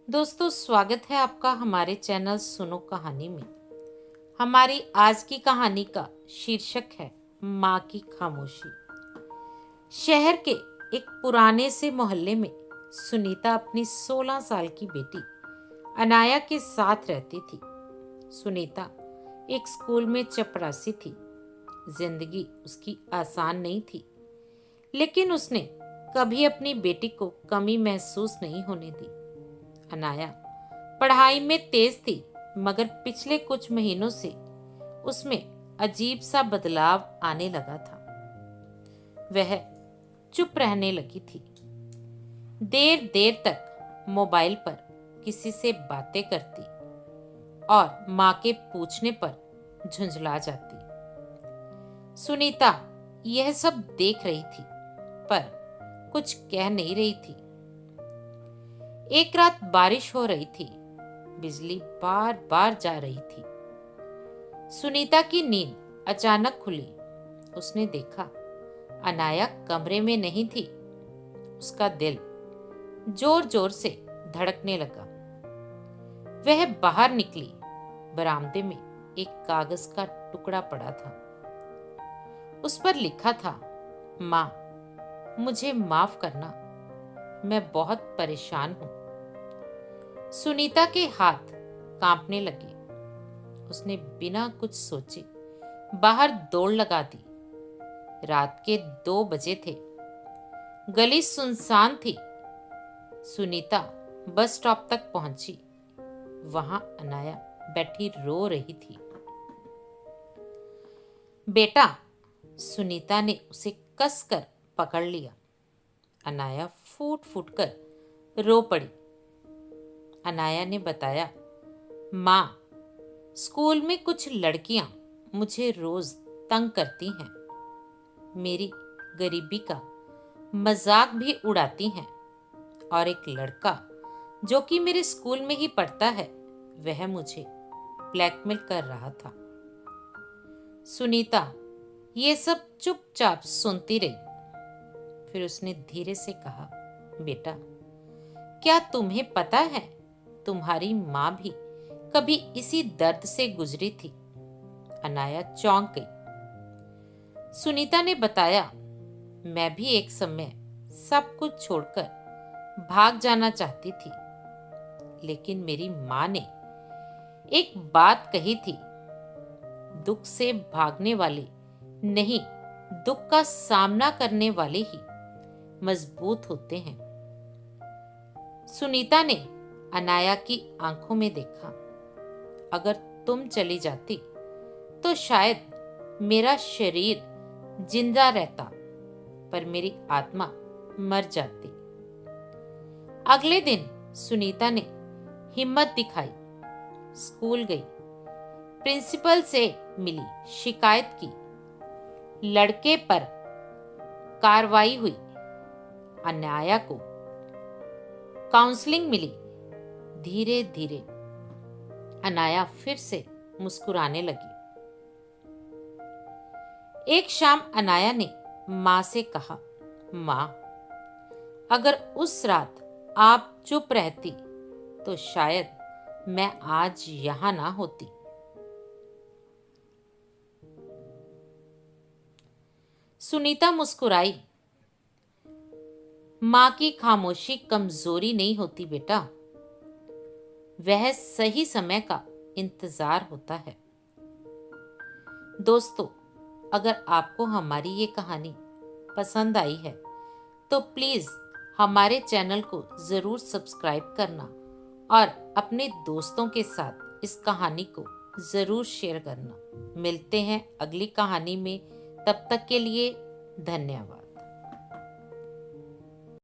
दोस्तों, स्वागत है आपका हमारे चैनल सुनो कहानी में। हमारी आज की कहानी का शीर्षक है माँ की खामोशी। शहर के एक पुराने से मोहल्ले में सुनीता अपनी 16 साल की बेटी अनाया के साथ रहती थी। सुनीता एक स्कूल में चपरासी थी। जिंदगी उसकी आसान नहीं थी, लेकिन उसने कभी अपनी बेटी को कमी महसूस नहीं होने दी। अनाया पढ़ाई में तेज थी, मगर पिछले कुछ महीनों से उसमें अजीब सा बदलाव आने लगा था। वह चुप रहने लगी थी। देर देर तक मोबाइल पर किसी से बातें करती और माँ के पूछने पर झुंझला जाती। सुनीता यह सब देख रही थी, पर कुछ कह नहीं रही थी। एक रात बारिश हो रही थी। बिजली बार बार जा रही थी। सुनीता की नींद अचानक खुली। उसने देखा अनाया कमरे में नहीं थी। उसका दिल जोर जोर से धड़कने लगा। वह बाहर निकली। बरामदे में एक कागज का टुकड़ा पड़ा था। उस पर लिखा था, माँ, मुझे माफ करना, मैं बहुत परेशान हूं। सुनीता के हाथ कांपने लगे। उसने बिना कुछ सोचे बाहर दौड़ लगा दी। रात के 2 बजे थे। गली सुनसान थी। सुनीता बस स्टॉप तक पहुंची। वहां अनाया बैठी रो रही थी। बेटा, सुनीता ने उसे कसकर पकड़ लिया। अनाया फूट फूट कर रो पड़ी। अनाया ने बताया, माँ, स्कूल में कुछ लड़कियां मुझे रोज तंग करती हैं। मेरी गरीबी का मजाक भी उड़ाती हैं। और एक लड़का जो कि मेरे स्कूल में ही पढ़ता है, वह मुझे ब्लैकमेल कर रहा था। सुनीता ये सब चुपचाप सुनती रही। फिर उसने धीरे से कहा, बेटा, क्या तुम्हें पता है तुम्हारी माँ भी कभी इसी दर्द से गुजरी थी? अनाया चौंक गई। सुनीता ने बताया, मैं भी एक समय सब कुछ छोड़कर भाग जाना चाहती थी, लेकिन मेरी माँ ने एक बात कही थी, दुख से भागने वाले नहीं, दुख का सामना करने वाले ही मजबूत होते हैं। सुनीता ने अनाया की आंखों में देखा। अगर तुम चली जाती तो शायद मेरा शरीर जिंदा रहता, पर मेरी आत्मा मर जाती। अगले दिन सुनीता ने हिम्मत दिखाई। स्कूल गई। प्रिंसिपल से मिली, शिकायत की। लड़के पर कार्रवाई हुई। अनाया को काउंसलिंग मिली। धीरे धीरे अनाया फिर से मुस्कुराने लगी। एक शाम अनाया ने माँ से कहा, माँ, अगर उस रात आप चुप रहती तो शायद मैं आज यहां ना होती। सुनीता मुस्कुराई। माँ की खामोशी कमजोरी नहीं होती बेटा, वह सही समय का इंतजार होता है। दोस्तों, अगर आपको हमारी ये कहानी पसंद आई है तो प्लीज हमारे चैनल को जरूर सब्सक्राइब करना और अपने दोस्तों के साथ इस कहानी को जरूर शेयर करना। मिलते हैं अगली कहानी में। तब तक के लिए धन्यवाद।